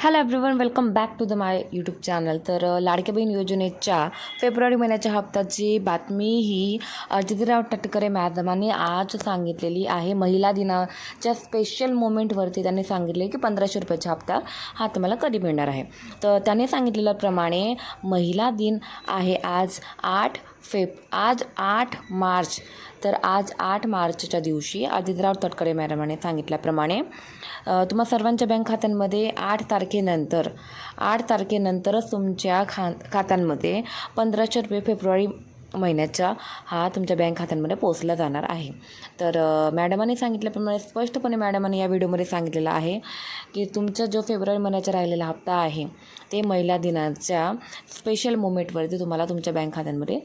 Hello everyone, welcome back to my YouTube channel. तर लाडकी बहीण योजनेच्या फेब्रुवारी महिन्याच्या हप्त्याची बातमी ही अजितराव तटकरे मॅडमांनी आज सांगितलेली आहे. महिला दिनाच्या स्पेशल मोमेंटवरती त्यांनी सांगितले की 1500 रुपयाचा हप्ता हा तुम्हाला कधी मिळणार आहे. तर त्यांनी सांगितलेल्याप्रमाणे महिला दिन आहे आज 8 मार्च. तर आज 8 मार्चच्या दिवशी अजितराव तटकरे मॅडमांनी सांगितल्याप्रमाणे तुम्हा सर्वांच्या बँक खात्यांमध्ये 8 तारखेनंतरच तुमच्या खात्यांमध्ये 1500 रुपये फेब्रुवारी महिन्याचा हा तुमच्या बँक खात्यांमध्ये पोचला जाणार आहे. तर मॅडमांनी सांगितल्याप्रमाणे स्पष्टपणे मॅडमांनी या व्हिडिओमध्ये सांगितलेलं आहे की तुमचा जो फेब्रुवारी महिन्याचा राहिलेला हप्ता आहे ते महिला दिनाच्या स्पेशल मोमेंटवरती तुम्हाला तुमच्या बँक खात्यांमध्ये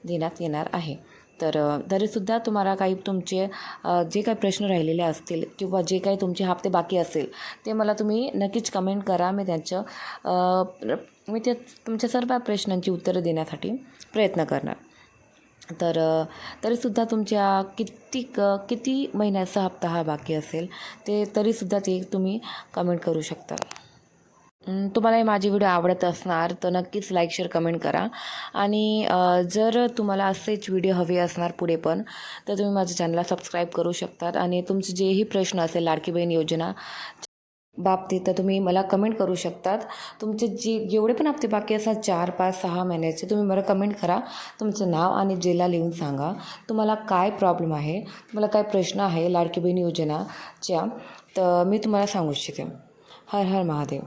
देण्यात येणार आहे. तर तरीसुद्धा तुम्हाला काही तुमचे जे काही प्रश्न राहिलेले असतील किंवा जे काही तुमचे हप्ते बाकी असेल ते मला तुम्ही नक्कीच कमेंट करा. मी तुमच्या सर्व प्रश्नांची उत्तरं देण्यासाठी प्रयत्न करणार. तर तरीसुद्धा तुमच्या किती महिन्याचा हप्ता हा बाकी असेल ते तरीसुद्धा ते तुम्ही कमेंट करू शकता. तुम्हाला माझे व्हिडिओ आवडत असणार तर नक्कीच लाईक शेअर कमेंट करा. आणि जर तुम्हाला असेच व्हिडिओ हवे असणार पुढे पण तर तुम्ही माझ्या चॅनलला सबस्क्राईब करू शकतात. आणि तुमचे जेही प्रश्न असेल लाडकी बहीण योजना बाबतीत तर तुम्ही मला कमेंट करू शकतात. तुमचे जेवढे पण हप्ते बाकी असतात 4, 5, 6 महिन्याचे तुम्ही मला कमेंट करा. तुमचं नाव आणि जिल्हा लिहून सांगा. तुम्हाला काय प्रॉब्लेम आहे, तुम्हाला काय प्रश्न आहे लाडकी बहीण योजनाच्या, तर मी तुम्हाला सांगू इच्छिते. हर हर महादेव.